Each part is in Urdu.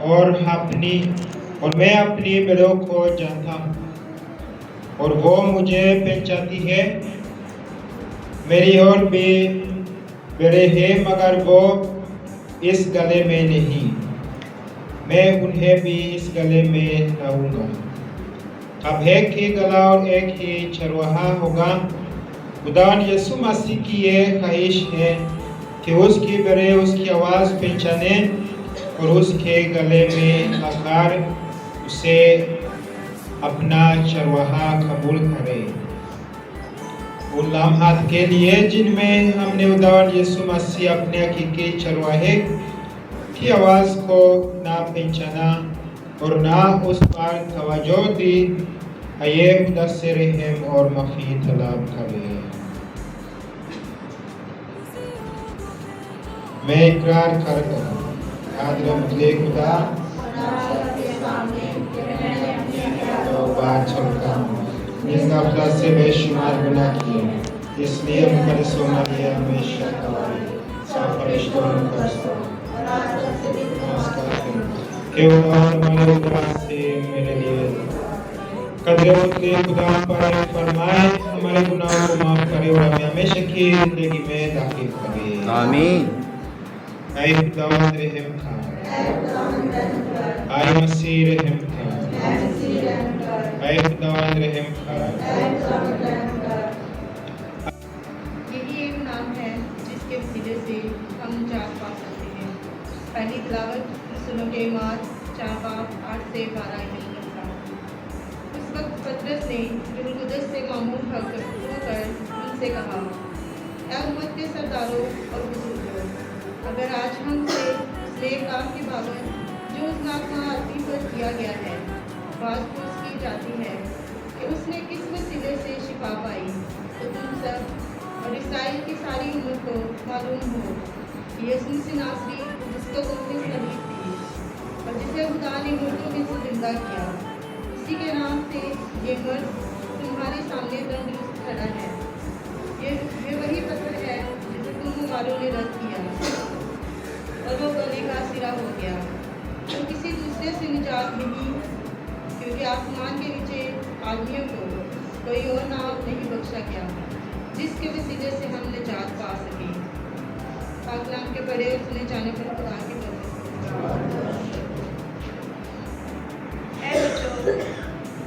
اور میں اپنی بڑوں کو جانتا ہوں اور وہ مجھے پہچانتی ہے۔ میری اور بھی بڑے ہیں مگر وہ اس گلے میں نہیں، میں انہیں بھی اس گلے میں لاؤں گا۔ اب ایک ہی گلا اور ایک ہی چرواہا ہوگا۔ خداوند یسوع مسیح کی یہ خواہش ہے کہ اس کی بڑے اس کی آواز پہچانیں اور اس کے گلے میں آ کر اسے اپنا چرواہا قبول کرے۔ ان لمحات کے لیے جن میں ہم نے خداوند یسوع مسیح اپنے حقیقی چرواہے کی آواز کو نہ پہچانا اور نہ اس پر توجہ دی، آئیے خدا سے رحم اور معافی طلب کریں۔ میں اقرار کرتا ہوں حاضر مطلق خدا بات چھوڑتا ہوں، اس غفلت سے بے شمار گناہ کیے، اس لیے مقدس و مریم ہمیشہ گواہی سب فرشتوں کا کہ وہ ہمارے خدا سے میرے لیے قدر مطلق خدا پر فرمائے، ہمارے گناہوں کو معاف کرے اور ہمیں ہمیشہ کی زندگی میں داخل کرے۔ آمین۔ اے خداوند رحم کر، اے مسیح رحم کر، اے خداوند رحم کر۔ یہی ایک نام ہے جس کے وسیلے سے ہم نجات پا سکتے ہیں۔ پہلی تلاوت رسولوں کے اعمال 4:8-12 اس وقت پطرس نے روح القدس سے معمول ہو کر ان سے کہا، اے امت کے سرداروں اور بزرگوں، اگر آج ہم سے اس نیک کام کے بابت جو اس ناکواں آدمی پر کیا گیا ہے بات پوچھ کی جاتی ہے کہ اس نے کس وسیلے سے شفا پائی، تو تم سب اور اسرائیل کی ساری امت کو معلوم ہو کہ یسوع مسیح ناصری جس کو تم نے صلیب دی اور جسے خدا نے مردوں میں سے زندہ کیا، اسی کے نام سے یہ مرد تمہارے سامنے تندرست کھڑا ہے۔ یہ وہی پتھر ہے جسے تم والوں نے رد کیا اور وہ گلے کا سرا ہو گیا، تو کسی دوسرے سے نجات نہیں، کیونکہ آسمان کے نیچے آدمیوں کو کوئی اور نام نہیں بخشا گیا جس کے وسیلے سے ہم نجات پا سکیں۔ پاک کلام کے بڑے اور سنے جانے پر خدا کے اے بچوں،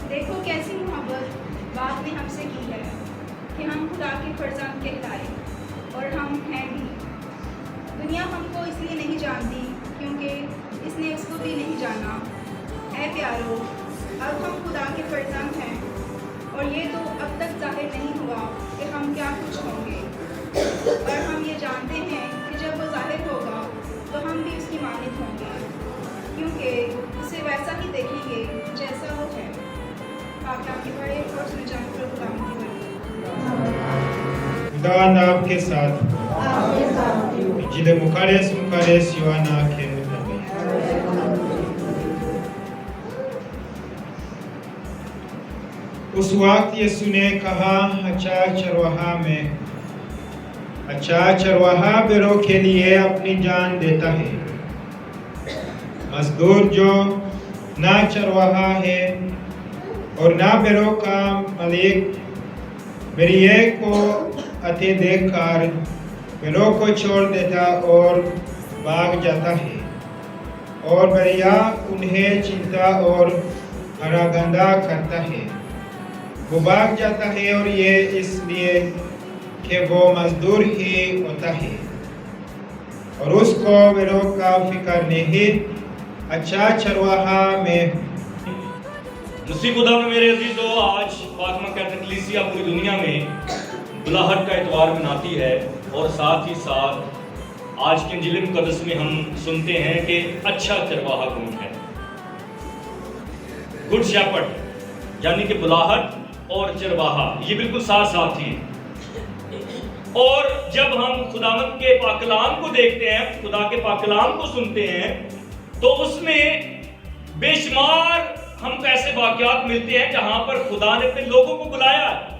دیکھو کیسی محبت باپ نے ہم سے کی ہے کہ ہم خدا کے فرزند کہلائے، اور ہم ہیں بھی۔ دنیا ہم کو اس لیے نہیں جانتی کیونکہ اس نے اس کو بھی نہیں جانا۔ اے پیارو، اب ہم خدا کے فرزند ہیں، اور یہ تو اب تک ظاہر نہیں ہوا کہ ہم کیا کچھ ہوں گے، اور ہم یہ جانتے ہیں کہ جب وہ ظاہر ہوگا تو ہم بھی اس کی مانند ہوں گے، کیونکہ اسے ویسا ہی دیکھیں گے جیسا وہ ہے۔ پاک آپ کے بڑے اور سنے جانے پر خدا کی خداوند آپ کے ساتھ، انجیل مقدس یوحنا کے مطابق۔ اس وقت یسوع نے کہا، اچھا چرواہا بھیڑوں کے لیے اپنی جان دیتا ہے۔ مزدور جو نہ چرواہا ہے اور نہ بھیڑوں کا مالک میری ایک کو آتے دیکھ کر بھیڑوں کو چھوڑ دیتا اور بھاگ جاتا ہے، اور بھیڑیا انہیں چنتا اور پراگندہ کرتا ہے۔ وہ بھاگ جاتا ہے اور یہ اس لیے کہ وہ مزدور ہی ہوتا ہے اور اس کو بھیڑوں کا فکر نہیں۔ اچھا چرواہا میں مسیح خدا میں میرے عزیزو، آج فاطمہ کیتھولک کلیسیا پوری دنیا میں بلاہٹ کا اتوار مناتی ہے، اور ساتھ ہی ساتھ آج کے انجیل مقدس میں ہم سنتے ہیں کہ اچھا چرواہا کون ہے۔ گڈ شیپرڈ، یعنی کہ بلاہٹ اور چرواہا یہ بالکل ساتھ ساتھ ہی۔ اور جب ہم خداوند کے پاک کلام کو دیکھتے ہیں، خدا کے پاک کلام کو سنتے ہیں، تو اس میں بے شمار ہم کو ایسے واقعات ملتے ہیں جہاں پر خدا نے اپنے لوگوں کو بلایا ہے،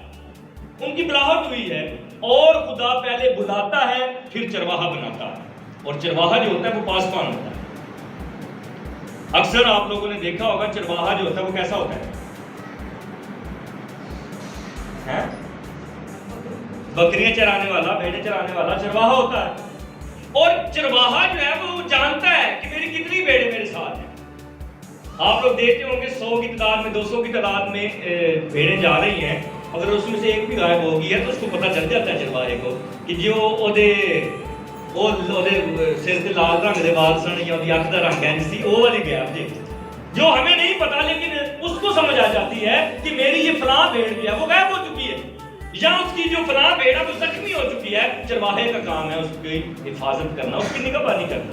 ان کی بلاہٹ ہوئی ہے، اور خدا پہلے بلاتا ہے پھر چرواہا بناتا ہے، اور چرواہا جو ہوتا ہے وہ پاسبان ہوتا ہے۔ اکثر آپ لوگوں نے دیکھا ہوگا چرواہا جو ہوتا ہے وہ کیسا ہوتا ہے؟ بکریاں چرانے والا، بھیڑیں چرانے والا چرواہا ہوتا ہے. اور چرواہا جو ہے وہ جانتا ہے کہ میری کتنی بھیڑیں میرے ساتھ ہیں. آپ لوگ دیکھتے ہوں گے 100 کی تعداد میں 200 کی تعداد میں بھیڑیں جا رہی ہیں، اگر اس میں سے ایک بھی غائب ہو گئی ہے تو اس کو پتہ چل جاتا ہے چرواہے کو کہ جو وہ سر تے لال رنگ دے وال سن یا اودی اکھ دا رنگ ہے سی وہ والی گیا جی، جو ہمیں نہیں پتا لیکن اس کو سمجھ آ جاتی ہے کہ میری یہ فلاں بھیڑ جو ہے وہ غائب ہو چکی ہے یا اس کی جو فلاں بھیڑ ہے وہ زخمی ہو چکی ہے. چرواہے کا کام ہے اس کی حفاظت کرنا، اس کی نگہبانی کرنا.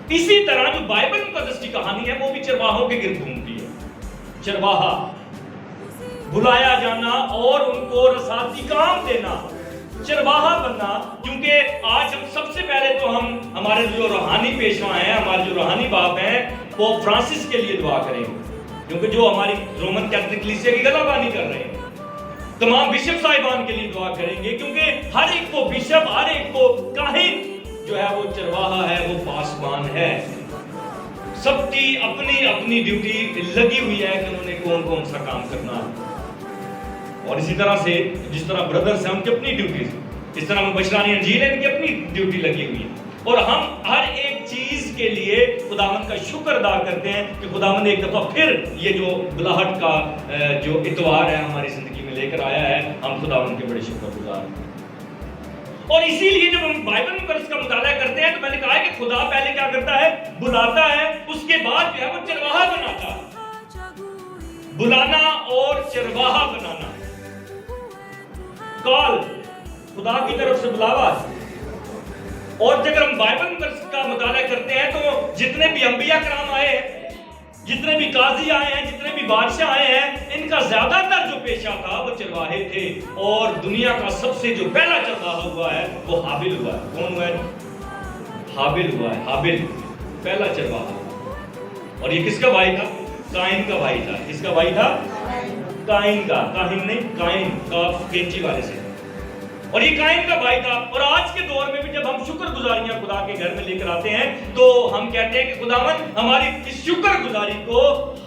اسی طرح جو بائبل مقدس کی کہانی ہے وہ بھی چرواہوں کے گرد گھومتی ہے. چرواہا، بلایا جانا اور ان کو رسالتی کام دینا، چرواہا بننا. کیونکہ آج ہم سب سے پہلے تو ہمارے جو روحانی پیشوا ہیں، ہمارے جو روحانی باپ ہیں، وہ فرانسس کے لیے دعا کریں گے کیونکہ جو ہماری رومن کیتھولک کلیسیا کی گلہبانی کر رہے ہیں. تمام بشپ صاحبان کے لیے دعا کریں گے کیونکہ ہر ایک کو بشپ، ہر ایک کو کاہن جو ہے وہ چرواہا ہے، وہ پاسبان ہے. سب کی اپنی اپنی ڈیوٹی لگی ہوئی ہے کہ انہوں نے کون کون سا کام کرنا ہے. اور اسی طرح سے جس طرح بردرز ہیں ان کی اپنی ڈیوٹیز، اس طرح مبشرانی انجیل ہے ان کی اپنی ڈیوٹی لگی ہوئی ہے. اور ہم ہر ایک چیز کے لیے خداوند کا شکر ادا کرتے ہیں کہ خداوند ایک دفعہ پھر یہ جو بلاہٹ کا جو اتوار ہے ہماری زندگی میں لے کر آیا ہے. ہم خداوند کے بڑے شکر گزار ہیں. اور اسی لیے جب ہم بائبل مقدس کا مطالعہ کرتے ہیں تو میں نے کہا ہے کہ خدا پہلے کیا کرتا ہے؟ بلاتا ہے، اس کے بعد جو ہے وہ چرواہا بناتا ہے. بلانا اور چرواہا بنانا، کال خدا کی طرف سے بلاوا. اور اگر ہم بائبل مقدس کا مطالعہ کرتے ہیں تو جتنے بھی انبیاء کرام آئے ہیں، جتنے بھی قاضی آئے ہیں، جتنے بھی بادشاہ آئے ہیں، ان کا زیادہ تر جو پیشہ تھا وہ چرواہے تھے. اور دنیا کا سب سے جو پہلا چرواہا ہوا ہے وہ حابل ہوا ہے. کون ہوا ہے؟ حابل ہوا ہے. حابل پہلا چرواہا. اور یہ کس کا بھائی تھا؟ قائن کا بھائی تھا. کس کا بھائی تھا؟ قائن کا. قائن نہیں، قائن کا کینچی والے سے. اور یہ قائن کا بھائی تھا. اور آج کے دور میں بھی جب ہم شکر گزاریاں خدا کے گھر میں لے کر آتے ہیں تو ہم کہتے ہیں کہ خداوند ہماری اس شکر گزاری کو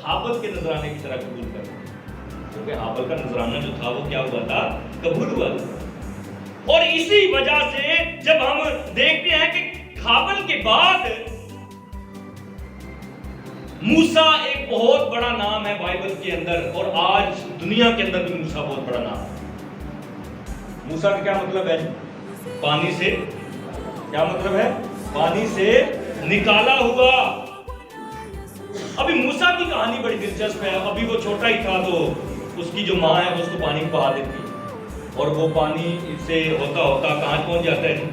حابل کے نذرانے کی طرح قبول کر. کیونکہ حابل کا نذرانہ جو تھا وہ کیا ہوا تھا؟ قبول ہوا تھا. اور اسی وجہ سے جب ہم دیکھتے ہیں کہ حابل کے بعد موسیٰ ایک بہت بڑا نام ہے بائبل کے اندر، اور آج دنیا کے اندر بھی موسیٰ بہت بڑا نام ہے. موسیٰ کا کیا مطلب ہے؟ پانی سے. کیا مطلب ہے؟ پانی سے نکالا ہوا. ابھی موسیٰ کی کہانی بڑی دلچسپ ہے. ابھی وہ چھوٹا ہی تھا تو اس کی جو ماں ہے وہ اس کو پانی بہا دیتی اور وہ پانی سے ہوتا ہوتا کہاں پہنچ جاتا ہے؟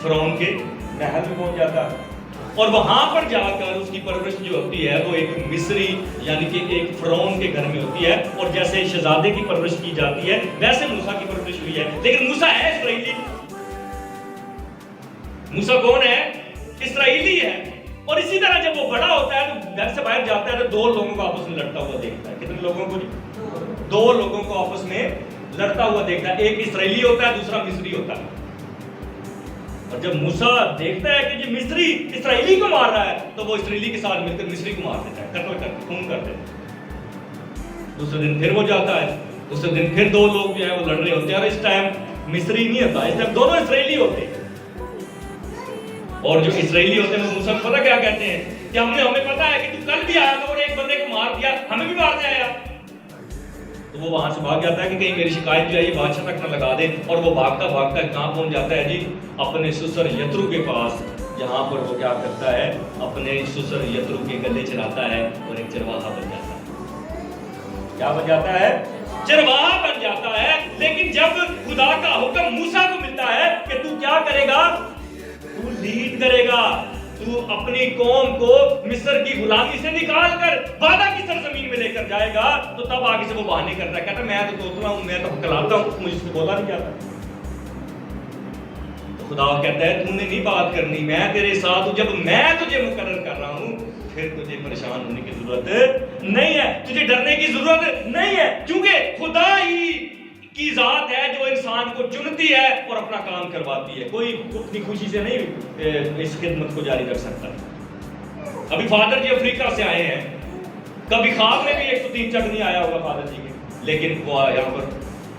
فرعون کے محل میں پہنچ جاتا ہے. اور وہاں پر جا کر اس کی پرورش جو ہوتی ہے وہ ایک مصری یعنی کہ ایک فرعون کے گھر میں ہوتی ہے. اور جیسے شہزادے کی پرورش کی جاتی ہے ویسے موسیٰ کی پرورش ہوئی ہے. لیکن موسیٰ ہے اسرائیلی. موسیٰ کون ہے؟ اسرائیلی ہے. اور اسی طرح جب وہ بڑا ہوتا ہے تو گھر سے باہر جاتا ہے تو دو لوگوں کو آپس میں لڑتا ہوا دیکھتا ہے. کتنے لوگوں کو؟ دو لوگوں کو آپس میں لڑتا ہوا دیکھتا ہے. ایک اسرائیلی ہوتا ہے، دوسرا مصری ہوتا ہے. اور جب موسیٰ دیکھتا ہے کہ یہ مصری اسرائیلی کو مار رہا ہے تو وہ اسرائیلی کے ساتھ مل کر مصری کو مار دیتا ہے، قتل کر کے خون کر دیتا ہے. دوسرے دن پھر وہ جاتا ہے، دوسرے دن پھر دو لوگ جو ہیں وہ لڑ رہے ہوتے ہیں. اور اس ٹائم مصری نہیں ہوتا، اس ٹائم دونوں اسرائیلی ہوتے ہیں. اور جو اسرائیلی ہوتے ہیں وہ موسیٰ کو پتہ کیا کہتے ہیں کہ ہمیں پتہ ہے کہ تو کل بھی آیا تھا اور ایک بندے کو مار دیا، ہمیں بھی مارنے آیا. تو وہ وہاں سے بھاگ جاتا ہے کہ کہیں میری شکایت جو ہے یہ بادشاہ تک نہ لگا دے. اور وہ بھاگتا بھاگتا کہاں پہنچ جاتا ہے؟ جی اپنے سسر یترو کے پاس، جہاں پر وہ کیا کرتا ہے؟ اپنے سسر یترو کے گلے چلاتا ہے اور ایک چرواہا بن جاتا ہے. کیا بن جاتا ہے؟ چرواہا بن جاتا ہے. لیکن جب خدا کا حکم موسیٰ کو ملتا ہے کہ تو کیا کرے گا؟ تو لیڈ کرے گا، تو اپنی قوم کو مصر کی غلامی سے نکال کر وعدہ کی سرزمین میں لے کر جائے گا. تو تب آگے سے وہ بہانے کرتا ہے، کہتا ہے میں تو توتلا ہوں، میں تو کلاتا ہوں، مجھ سے بولا نہیں جاتا. تو خدا کہتا ہے تو نے نہیں بات کرنی، میں تیرے ساتھ ہوں. جب میں تجھے مقرر کر رہا ہوں پھر تجھے پریشان ہونے کی ضرورت نہیں ہے، تجھے ڈرنے کی ضرورت نہیں ہے. کیونکہ خدا ہی کی ذات ہے جو انسان کو چنتی ہے اور اپنا کام کرواتی ہے. کوئی اپنی خوشی سے نہیں اس خدمت کو جاری رکھ سکتا. ابھی فادر جی افریقہ سے آئے ہیں، کبھی خواب میں بھی 103 چک نہیں آیا ہوگا فادر جی کے، لیکن وہ یہاں پر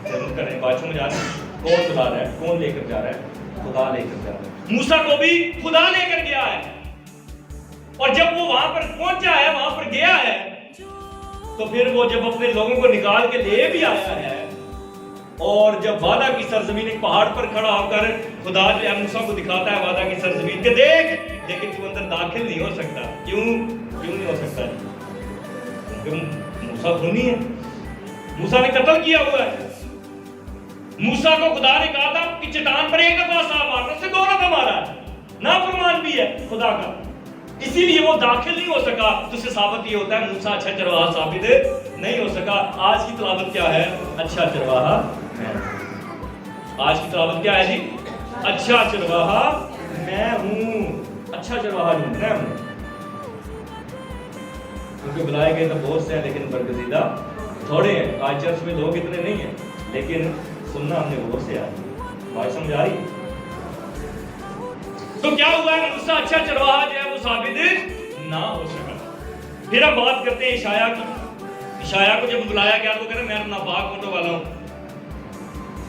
خدمت کر رہے ہیں، بادشاہ میں جا رہے ہیں، کون بلا رہا ہے، کون لے کر جا رہا ہے؟ خدا لے کر جا رہا ہے۔ موسیٰ کو بھی خدا لے کر گیا ہے، اور جب وہ وہاں پر پہنچا ہے، وہاں پر گیا ہے، تو پھر وہ جب اپنے لوگوں کو نکال کے لے بھی آیا ہے، اور جب وعدہ کی سرزمین ایک پہاڑ پر کھڑا ہو کر خدا جو ہے موسیٰ کو دکھاتا ہے وعدہ کی سرزمین کہ دیکھ، لیکن تو اندر داخل نہیں ہو سکتا۔ کیوں نہیں ہو سکتا؟ کیونکہ موسیٰ خونی ہے، موسیٰ نے قتل کیا ہوا ہے۔ موسیٰ کو خدا نے کہا تھا کہ چٹان پر ایک دفعہ سا مارنا، سے 2 دفعہ مارا ہے، نافرمان بھی ہے خدا کا، اسی لیے وہ داخل نہیں ہو سکا۔ تو اس سے ثابت یہ ہوتا ہے موسیٰ اچھا چرواہا ثابت نہیں ہو سکا۔ آج کی تلاوت کیا ہے؟ اچھا چرواہا میں۔ آج کی تلاوت کیا ہے جی؟ اچھا چرواہا میں ہوں، اچھا چرواہا ڈھونڈنا ہے ہمیں، کیونکہ بلائے گئے تو بہت سے ہیں لیکن برگزیدہ تھوڑے ہیں۔ آج چرچ میں لوگ اتنے نہیں ہیں، لیکن سننا ہم نے بہت سے آئی۔ بات سمجھ آ رہی؟ تو کیا ہوا ہے؟ موسیٰ اچھا چرواہا جو ہے وہ ثابت نہ ہو سکا۔ پھر ہم بات کرتے ہیں اشعیاء کی۔ اشعیاء کو جب بلایا گیا تو وہ کہہ رہا ہے میں ناپاک ہونٹوں والا ہوں۔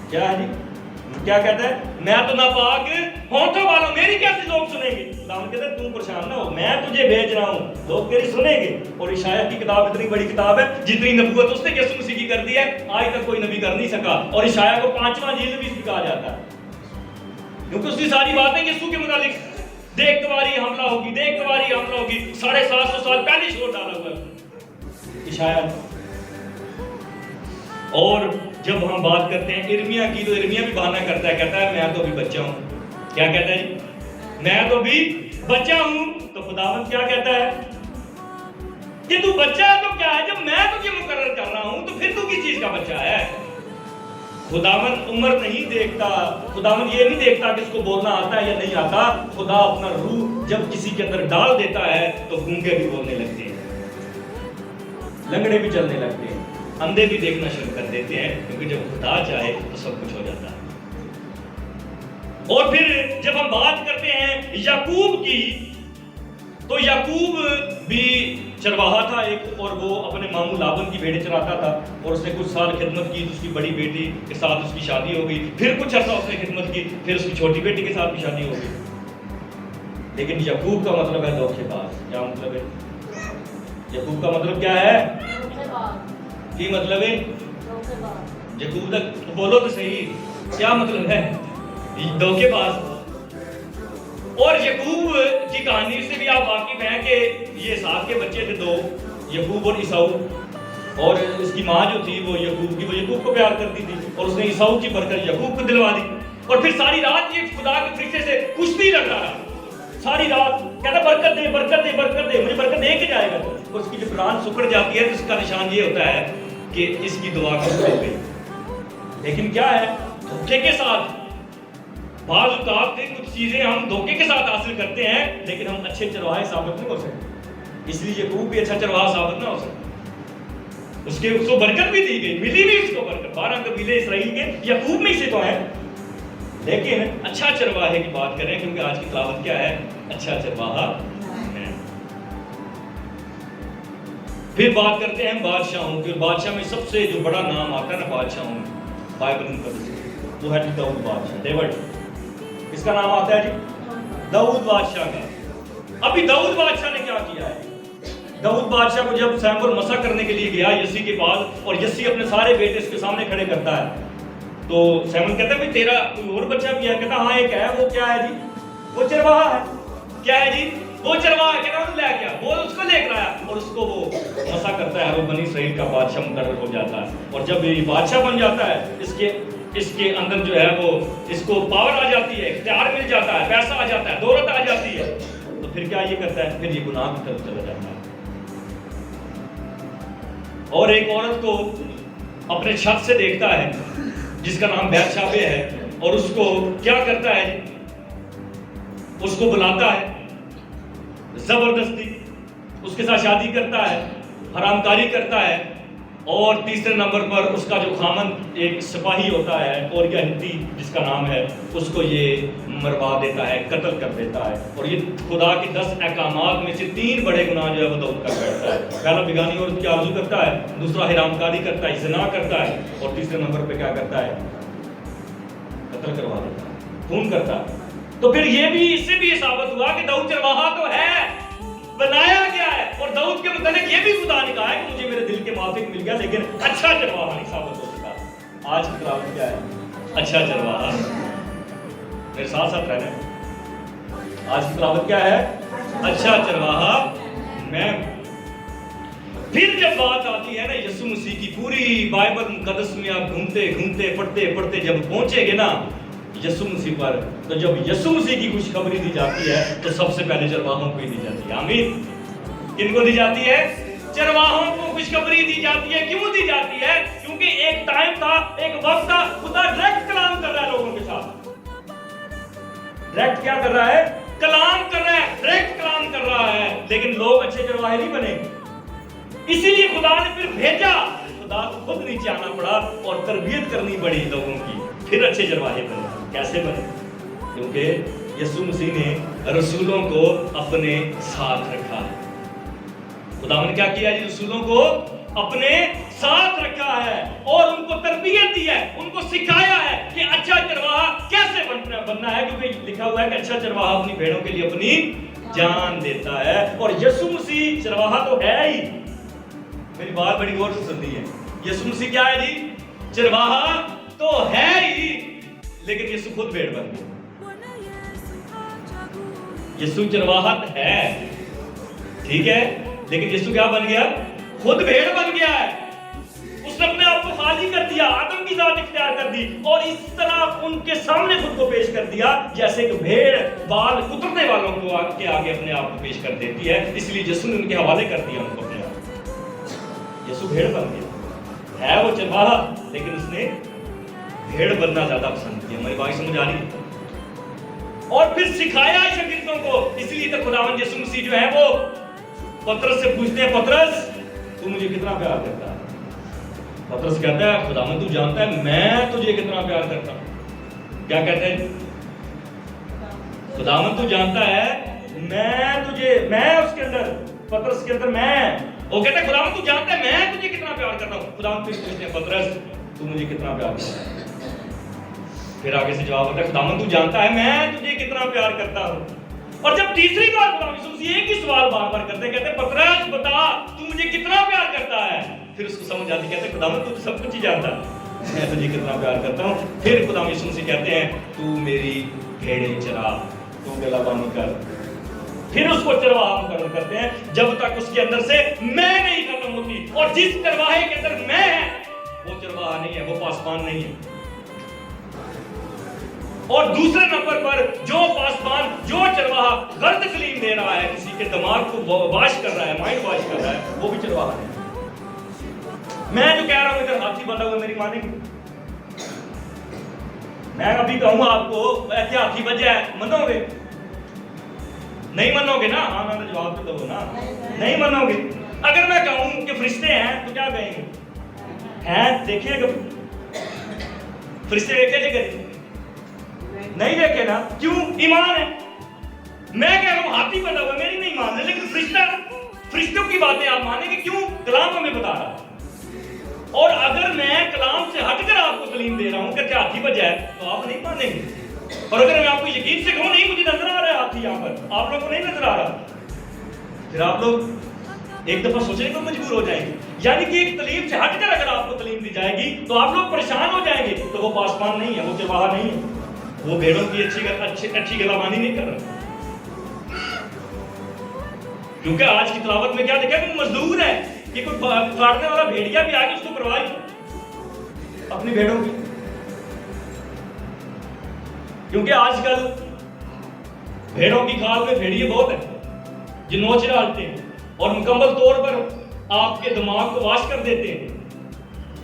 کیا ہے جی؟ کیا کہتا ہے؟ میں تو ناپاک ہونٹوں والا ہوں، میری کیسے لوگ سنیں گے؟ خداوند کہتا ہے تم پریشان نہ ہو، میں تجھے بھیج رہا ہوں، لوگ تیری سنیں گے۔ اور اشعیاء کی کتاب اتنی بڑی کتاب ہے، جتنی نبوت اس نے یسوع مسیح کی کر دی ہے آج تک کوئی نبی کر نہیں سکا۔ اور اشعیاء کو 5واں جلد بھی کہا جاتا ہے، کیونکہ اس کی ساری باتیں یسوع کے متعلق، دیکھ تمہاری حملہ ہوگی، دیکھ تمہاری حملہ ہوگی، 750 سال پہلے چھوڑ ڈالا ہوا ہے اشعیاء۔ اور جب ہم بات کرتے ہیں ارمیا کی، تو ارمیا بھی بہانہ کرتا ہے، کہتا ہے میں تو ابھی بچہ ہوں۔ کیا کہتا ہے جی؟ میں تو ابھی بچہ ہوں۔ تو خداوند کیا کہتا ہے کہ تو بچہ ہے تو کیا ہے، جب میں تجھے مقرر کر رہا ہوں تو پھر تو کس چیز کا بچہ ہے؟ خداوند عمر نہیں دیکھتا، خداوند یہ نہیں دیکھتا کہ اس کو بولنا آتا ہے یا نہیں آتا۔ خدا اپنا روح جب کسی کے اندر ڈال دیتا ہے تو گونگے بھی بولنے لگتے ہیں، لنگڑے بھی چلنے لگتے ہیں، اندھے بھی دیکھنا شروع کر دیتے ہیں، کیونکہ جب خدا چاہے تو سب کچھ ہو جاتا ہے۔ اور پھر جب ہم بات کرتے ہیں یعقوب کی، تو یعقوب بھی چرواہا تھا ایک، اور وہ اپنے ماموں لابن کی بھیڑیں چراتا تھا، اور اس نے کچھ سال خدمت کی، اس کی بڑی بیٹی کے ساتھ اس کی شادی ہو گئی، پھر کچھ عرصہ اس نے خدمت کی، پھر اس کی چھوٹی بیٹی کے ساتھ بھی شادی ہو گئی۔ لیکن یعقوب کا مطلب ہے دھوکے باز۔ کیا مطلب ہے؟ یعقوب کا مطلب کیا ہے؟ کی مطلب ہے؟ یعقوب تک بولو تو صحیح، کیا مطلب ہے؟ دھوکے باز۔ اور یعقوب کی کہانی سے بھی آپ واقف ہیں کہ یہ اسحاق کے بچے تھے 2، یعقوب اور عیساؤ، اور اس کی ماں جو تھی وہ یعقوب کو پیار کرتی تھی، اور اس نے عیساؤ کی برکت یعقوب کو دلوا دی۔ اور پھر ساری رات یہ خدا کے فرشتے سے کشتی لڑتا رہا، ساری رات کہتا برکت دے برکت دے برکت دے، مجھے برکت دے کے جائے گا۔ اور اس کی جب ران سکڑ جاتی ہے تو اس کا نشان یہ ہوتا ہے کہ اس کی دعا قبول ہو گئی۔ لیکن کیا ہے؟ دھوکے کے ساتھ۔ بعض اوقات کچھ چیزیں ہم دھوکے کے ساتھ حاصل کرتے ہیں، لیکن ہم اچھے چرواہے ثابت نہیں ہو سکتے۔ اس لیے یعقوب بھی اچھا چرواہا ثابت نہ ہو سکتا۔ اس کو برکت بھی دی گئی، ملی بھی اس کو برکت، 12 قبیلے اسرائیل کے یعقوب میں سے تو ہیں، لیکن اچھا چرواہے کی بات کریں، کیونکہ آج کی تلاوت کیا ہے؟ اچھا چرواہا میں۔ پھر بات کرتے ہیں بادشاہوں کی، اور بادشاہ میں سب سے جو بڑا نام آتا ہے نا بادشاہوں میں بائبل مقدس، وہ ہے داؤد بادشاہ، ڈیوڈ۔ اس کا نام آتا ہے جی داؤد بادشاہ کا۔ ابھی داؤد بادشاہ نے کیا کیا ہے؟ داؤد بادشاہ کو جب سیمول مسح کرنے کے لیے گیا یسی کے پاس، اور یسی اپنے سارے بیٹے اس کے سامنے کھڑے کرتا ہے، تو سیمول کہتا ہے بھئی تیرا کوئی اور بچہ بھی ہے؟ کہتا ہاں ایک ہے۔ وہ کیا ہے جی؟ وہ چرواہا ہے۔ کیا ہے جی؟ وہ چرواہا ہے۔ کہتا ہے لے گیا، وہ اس کو لے کر آیا، اور اس کو وہ مسح کرتا ہے، وہ بنی اسرائیل کا بادشاہ مقرر ہو جاتا ہے۔ اور جب یہ بادشاہ بن جاتا ہے، اس کے اندر جو ہے وہ اس کو پاور آ جاتی ہے، اختیار مل جاتا ہے، پیسہ آ جاتا ہے، دولت آ جاتی ہے، تو پھر کیا یہ کرتا ہے؟ پھر یہ گناہ کی طرف چلا جاتا ہے، اور ایک عورت کو اپنے چھت سے دیکھتا ہے جس کا نام بیت شابے ہے، اور اس کو کیا کرتا ہے؟ اس کو بلاتا ہے زبردستی، اس کے ساتھ شادی کرتا ہے، حرام کاری کرتا ہے، اور تیسرے نمبر پر اس کا جو خامند ایک سپاہی ہوتا ہے اور یہ ہندی جس کا نام ہے، اس کو یہ مروا دیتا ہے، قتل کر دیتا ہے. اور یہ خدا کے 10 احکامات میں سے 3 بڑے گناہ جو ہے وہ داؤد کر بیٹھتا ہے. پہلا بیگانی عورت کی آرزو کرتا ہے، دوسرا حرام کاری کرتا ہے، زنا کرتا ہے، اور تیسرے نمبر پہ کیا کرتا ہے؟ قتل کروا دیتا ہے، خون کرتا ہے. تو پھر یہ بھی، اس سے بھی یہ ثابت ہوا کہ داؤد چرواہا تو ہے، بنایا گیا ہے. اور داؤد کے متعلق یہ بھی خدا نے کہا ہے کہ مجھے میرے دل کے موافق مل گیا، لیکن اچھا چرواہا نہیں ثابت ہو سکا. آج کی تلاوت کیا ہے؟ اچھا چرواہا. میرے ساتھ ساتھ رہنا. آج کی تلاوت کیا ہے؟ اچھا چرواہا میں. پھر جب بات آتی ہے نا یسوع مسیح کی، پوری بائبل مقدس میں آپ گھومتے گھومتے پڑھتے جب پہنچے گے نا یسوع مسیح پر، تو جب یسوع مسیح کی خوشخبری دی جاتی ہے تو سب سے پہلے چرواہوں کو ہی دی جاتی ہے. آمین. کن کو دی جاتی ہے؟ چرواہوں کو خوشخبری دی جاتی ہے. کیوں دی جاتی ہے؟ کیونکہ ایک ٹائم تھا، ایک وقت تھا، خدا ڈائریکٹ کلام کر رہا ہے لوگوں کے ساتھ. ڈائریکٹ کیا کر رہا ہے؟ کلام کر رہا ہے، ڈائریکٹ کلام کر رہا ہے. لیکن لوگ اچھے چرواہے نہیں بنے، اسی لیے خدا نے پھر بھیجا. خدا کو خود نیچے آنا پڑا اور تربیت کرنی پڑی لوگوں کی، پھر اچھے چرواہے بنے. کیسے بنے؟ کیونکہ یسوع مسیح نے رسولوں کو اپنے ساتھ رکھا ہے. خدا نے کیا کیا جی؟ رسولوں کو اپنے ساتھ رکھا ہے اور ان کو تربیت دی ہے، ان کو سکھایا ہے کہ اچھا چرواہا کیسے بننا ہے. کیونکہ لکھا ہوا ہے کہ اچھا چرواہا اپنی بھیڑوں کے لیے اپنی جان دیتا ہے. اور یسوع مسیح چرواہا تو ہے ہی. میری بات بڑی غور سے سننی ہے. یسوع مسیح کیا ہے جی؟ چرواہا تو ہے ہی، لیکن یسوع خود بھیڑ بن گیا. یسوع چرواہا ہے، ٹھیک ہے، لیکن یسوع کیا بن گیا؟ خود بھیڑ بن گیا ہے. اس نے اپنے آپ کو خالی کر دیا، آدم کی ذات اختیار کر دی اور اس طرح ان کے سامنے خود کو پیش کر دیا جیسے کہ بھیڑ بال کترنے والوں کو کے آگے اپنے آپ کو پیش کر دیتی ہے. اس لیے یسوع نے ان کے حوالے کر دیا ان کو اپنے آپ. یسوع بھیڑ بن گیا ہے، وہ چرواہا، لیکن اس نے بھیڑ بننا زیادہ پسند کیا. ہماری بات سمجھ آ رہی ہے؟ اور پھر سکھایا شاگردوں کو. اس لیے تو خداوند یسوع مسیح جو ہے وہ پترس سے پوچھتے ہیں، پترس تو مجھے کتنا پیار کرتا ہے؟ پترس کہتا ہے خداوند تو جانتا ہے میں تجھے کتنا پیار کرتا ہوں. کیا کہتے ہیں؟ خداوند تو جانتا ہے میں اس کے اندر، پترس کے اندر میں. وہ کہتا ہے خداوند تو جانتا ہے میں تجھے کتنا پیار کرتا ہوں. خداوند پھر پوچھتے ہیں پترس تو مجھے کتنا پیار کرتا ہے؟ پھر آگے سے جواب ہوتا ہے خداوند تو جانتا ہے میں تجھے کتنا پیار کرتا ہوں. اور جب تیسری بار خداوند یسوع مسیح ایک ہی سوال بار بار کرتے ہیں، کہتے ہیں پترس بتا تو مجھے کتنا پیار کرتا ہے. پھر اس کو سمجھ آتی، کہتے ہیں خداوند تو سب کچھ ہی جانتا ہے، میں تجھے کتنا پیار کرتا ہوں. پھر خداوند یسوع مسیح کہتے ہیں تو میری بھیڑیں چرا، تو گلا بانی کر. پھر اس کو چرواہا مقرر کرتے ہیں جب تک اس کے اندر سے میں نہیں ختم ہوتی. اور جس چرواہے کے اندر میں ہے وہ چرواہا نہیں ہے، وہ پاسبان نہیں ہے. اور دوسرے نمبر پر جو پاسبان، جو چرواہا غلط تعلیم دے رہا ہے، کسی کے دماغ کو واش کر رہا ہے، مائنڈ واش کر رہا ہے، وہ بھی چرواہا ہے. میں جو کہہ رہا ہوں ادھر ہاتھی بندھا ہوا میری مانیں گے؟ میں ابھی کہوں آپ کو ایسے ہاتھی بجا ہے، منو گے؟ نہیں منو گے نا؟ ہاں میں نے جواب تو دو نا. نہیں منو گے. اگر میں کہوں کہ فرشتے ہیں تو کیا کہیں گے؟ ہیں دیکھیں گے؟ فرشتے دیکھے تھے کبھی؟ نہیں دیکھے نا. کیوں؟ ایمان ہے. میں کہہ رہا ہوں ہاتھی بنا ہوا میری نہیں مان رہے، لیکن فرشتوں کی باتیں آپ مانیں گے. کیوں؟ کلام ہمیں بتا رہا ہے. اور اگر میں کلام سے ہٹ کر آپ کو تعلیم دے رہا ہوں کہ ہاتھی بجا ہے تو آپ نہیں مانیں گے. اور اگر میں آپ کو یقین سے کہوں نہیں مجھے نظر آ رہا ہے ہاتھی یہاں پر، آپ لوگوں کو نہیں نظر آ رہا، پھر آپ لوگ ایک دفعہ سوچنے کو مجبور ہو جائیں گے. یعنی کہ ایک تعلیم سے ہٹ کر اگر آپ کو تعلیم دی جائے گی تو آپ لوگ پریشان ہو جائیں گے. تو وہ پاسبان نہیں ہے، وہ چرواہا نہیں ہے، وہ بھیڑوں کی اچھی گلابانی نہیں کر رہا. کیونکہ آج کی تلاوت میں کیا دیکھا کہ مزدور ہے کہ کوئی کاٹنے والا بھیڑیا بھی آگے اس کو پرواہ اپنی بھیڑوں کی. کیونکہ آج کل بھیڑوں کی کھال میں بھیڑیے بہت ہیں جو نوچ ڈالتے ہیں اور مکمل طور پر آپ کے دماغ کو واش کر دیتے ہیں.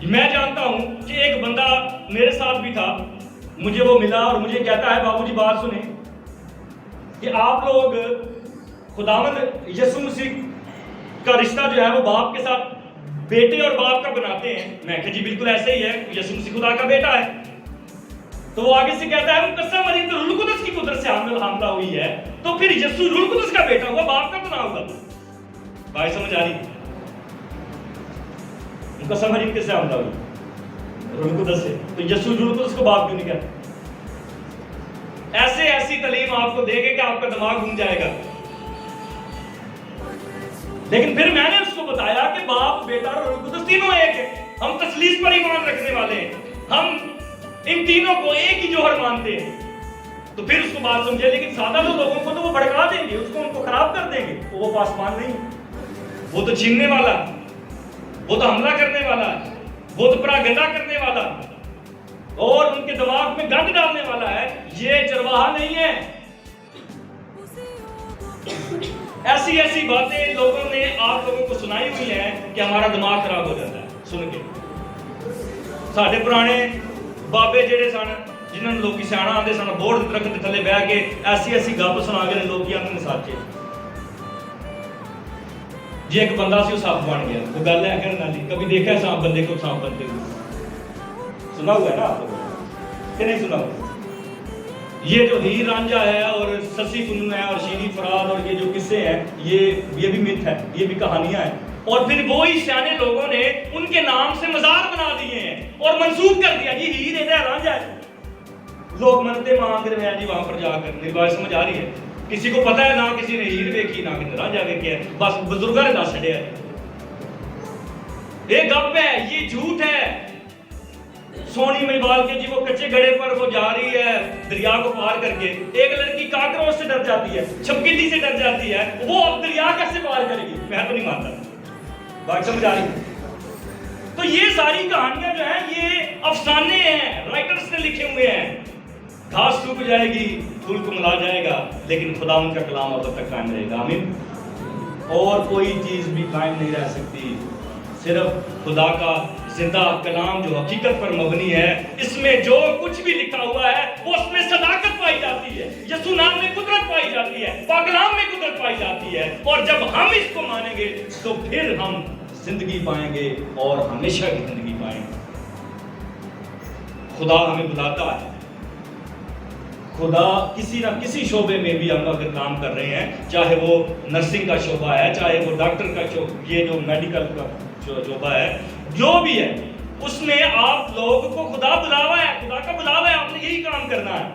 میں جانتا ہوں کہ ایک بندہ میرے ساتھ بھی تھا، مجھے وہ ملا اور مجھے کہتا ہے بابو جی بات سنیں کہ آپ لوگ خداوند یسوع مسیح کا رشتہ جو ہے وہ باپ کے ساتھ بیٹے اور باپ کا بناتے ہیں. میں کہا جی بالکل ایسے ہی ہے, یسوع مسیح خدا کا بیٹا ہے. تو وہ آگے سے کہتا ہے مقدسہ مریم تو روح القدس کی قدرت سے حاملہ ہوئی ہے, تو پھر یسوع روح القدس کا بیٹا ہوا, باپ کا تو نہ ہوگا. بھائی سمجھ آ رہی؟ مقدسہ مریم کس سے حاملہ ہوئی؟ روح القدس سے. تو یسوع روح القدس کو باپ کیوں نہیں کہتا؟ ایسی تعلیم آپ کو دے گے کہ آپ کا دماغ گھوم جائے گا. لیکن پھر میں نے اس کو بتایا کہ باپ بیٹا اور روح القدس تینوں ایک ہیں. ہم تثلیث پر ایمان رکھنے والے ہیں, ہم ان تینوں کو ایک ہی جوہر مانتے ہیں. تو پھر اس کو بات سمجھے. لیکن سادہ لوگوں کو تو وہ بھڑکا دیں گے, اس کو ان کو خراب کر دیں گے. وہ پاسبان نہیں, وہ تو چھیننے والا, وہ تو حملہ کرنے والا, وہ تو پراگنڈا کرنے والا اور ان کے دماغ میں گند ڈالنے والا ہے. یہ چرواہا نہیں ہے. ایسی باتیں لوگوں نے آپ لوگوں کو سنائی ہوئی ہیں کہ ہمارا دماغ خراب ہو جاتا ہے سن کے. ساڈے پرانے بابے جڑے سن, جنہوں نے لوگ سیاح آتے سن, بورڈ درخت کے تھلے بہ کے ایسی گپ سنا کے لوگ آتے سچے جی. ایک بندہ سی, وہ سانپ بن گیا. وہ گل ہے کہ نہیں, کبھی دیکھا ہے سانپ بندے کو سانپ بنتے ہوئے؟ سنا ہوا ہے نا آپ لوگوں کہ نہیں سنا ہوا؟ یہ جو ہیر رانجھا ہے اور سسی پنو ہے اور شیریں فرات اور یہ جو قصے ہیں, یہ بھی مت ہے, یہ بھی کہانیاں ہیں. اور پھر وہی سیانے لوگوں نے ان کے نام سے مزار بنا دیے ہیں اور منسوخ کر دیا جی ہیر ہے رانجھا ہے. لوگ منتے مانگ رہے ہیں جی وہاں پر جا کر. میری بات سمجھ آ رہی ہے؟ کسی کو پتہ ہے نہ کسی نے ہیر دیکھی نہ کسی نے رانجھا دیکھا ہے, بس بزرگوں نے دس چھڑیا ہے. یہ گپ ہے, یہ جھوٹ ہے. سونی مہیوال کے جی وہ کچے گڑھے پر وہ جا رہی ہے دریا کو پار کر کے. ایک لڑکی کاکروچ سے ڈر جاتی ہے, چھپکلی سے ڈر جاتی ہے, وہ اب دریا کیسے پار کرے گی؟ میں تو نہیں مانتا. بات سمجھ آ رہی؟ تو یہ ساری کہانیاں جو ہیں یہ افسانے ہیں, رائٹرز نے لکھے ہوئے ہیں. گھاس سوکھ جائے گی, پھول کو ملا جائے گا, لیکن خدا ان کا کلام اب تک قائم رہے گا. آمین. اور کوئی چیز بھی قائم نہیں رہ سکتی, صرف خدا کا زندہ کلام جو حقیقت پر مبنی ہے. اس میں جو کچھ بھی لکھا ہوا ہے وہ اس میں صداقت پائی جاتی ہے, یسوع نام میں قدرت پائی جاتی ہے, پاک کلام میں قدرت پائی جاتی ہے. اور جب ہم اس کو مانیں گے تو پھر ہم زندگی پائیں گے اور ہمیشہ کی زندگی پائیں گے. خدا ہمیں بلاتا ہے. خدا کسی نہ کسی شعبے میں بھی ہم اگر کام کر رہے ہیں, چاہے وہ نرسنگ کا شعبہ ہے, چاہے وہ ڈاکٹر کا یہ جو میڈیکل کا شعبہ ہے, جو بھی ہے, اس میں آپ لوگ کو خدا بلاوا ہے, خدا کا بلاوا ہے, آپ نے یہی کام کرنا ہے.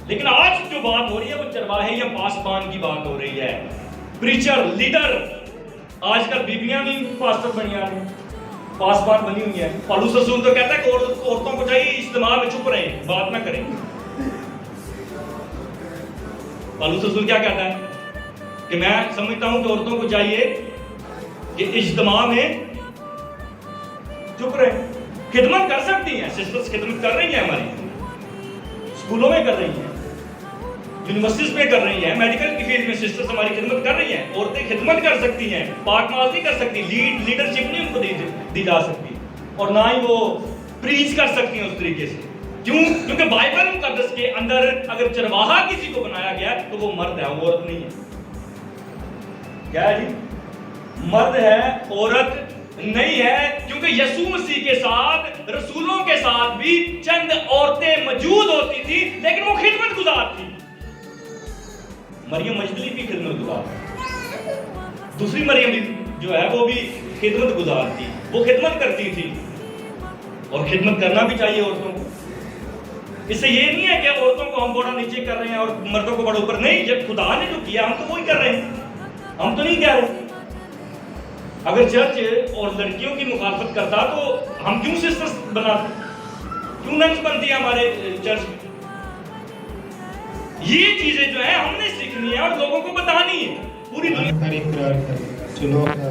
لیکن آج جو بات ہو رہی ہے وہ چرواہے یا پاسبان کی بات ہو رہی ہے. پریچر, لیڈر, آج کل بیبیاں بھی پاسٹر بنی آ رہی ہیں, پاسبان بنی ہوئی ہیں. پالوس رسول تو کہتا ہے کہ عورتوں کو چاہیے اجتماع میں چپ رہیں, بات نہ کریں. پالوس رسول کیا کہتا ہے کہ میں سمجھتا ہوں کہ عورتوں کو چاہیے کہ اجتماع میں چپ رہیں. خدمت کر سکتی ہیں, سسٹرز خدمت کر رہی ہیں, ہماری اسکولوں میں کر رہی ہیں, یونیورسٹیز میں کر رہی ہیں, میڈیکل کی فیلڈ میں سسٹرز ہماری خدمت کر رہی ہیں. عورتیں خدمت کر سکتی ہیں, پاک ماز نہیں کر سکتی, لیڈرشپ نہیں ان کو دی جا سکتی, اور نہ ہی وہ پریچ کر سکتی ہیں اس طریقے سے. کیوں؟ کیونکہ بائبل مقدس کے اندر اگر چرواہا کسی کو بنایا گیا تو وہ مرد ہے, وہ عورت نہیں ہے. کیا ہے جی؟ مرد ہے, عورت نہیں ہے. کیونکہ یسوع مسیح کے ساتھ, رسولوں کے ساتھ بھی چند عورتیں موجود ہوتی تھی, لیکن وہ خدمت گزار تھی. مریم مجدلی بھی خدمت گزار تھی, دوسری مریم جو ہے وہ بھی خدمت گزار تھی, وہ خدمت کرتی تھی. اور خدمت کرنا بھی چاہیے عورتوں کو. اس سے یہ نہیں ہے کہ عورتوں کو ہم بڑا نیچے کر رہے ہیں اور مردوں کو بڑا اوپر. نہیں, جب خدا نے جو کیا ہم تو وہی کر رہے ہیں, ہم تو نہیں کہہ رہے. اگر چرچ اور لڑکیوں کی مخالفت کرتا تو ہم کیوں سسٹرز بناتے, کیوں ننس بنتی ہیں ہمارے چرچ میں؟ یہ چیزیں جو ہیں ہم نے سیکھنی ہے اور لوگوں کو بتانی ہے. پوری دنیا چلو کیا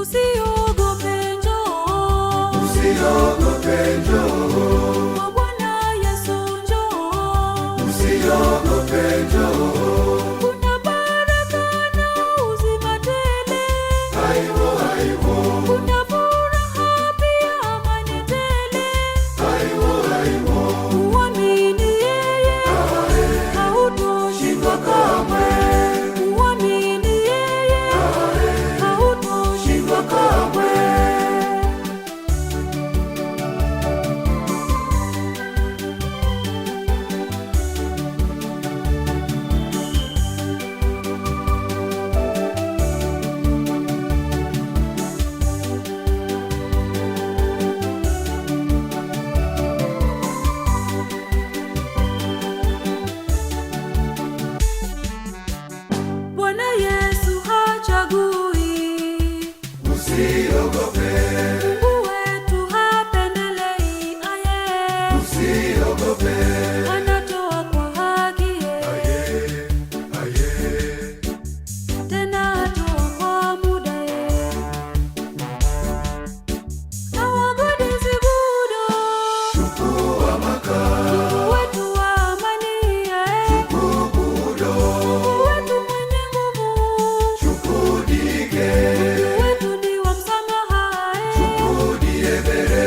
Usiogope njoo, kwa Bwana Yesu njoo. Usiogope njoo, kuna baraka na uzima tele. Aiwo, aiwo, kuna furaha pia amani tele. Aiwo, aiwo, uamini yeye, hautoshindwa kamwe. Uamini yeye, hautoshindwa kamwe. Bwana Yesu hachagui, Usiogope, Mungu wetu hapendelei, aye, usiogope, anatoa kwa haki, aye, aye, tena atoa kwa muda, hawagodizi budo, chukua maka, Mungu wetu wa amani, kubudo, Mungu wetu mwenye nguvu, chukudike, Mungu wetu ni wa msamaha, kudiebere,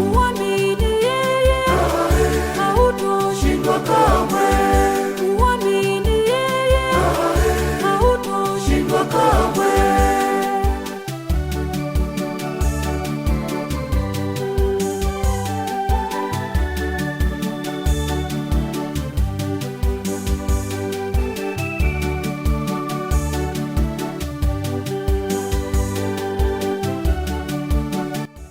uamini yeye, hautoshindwa kamwe. Uamini yeye, hautoshindwa kamwe.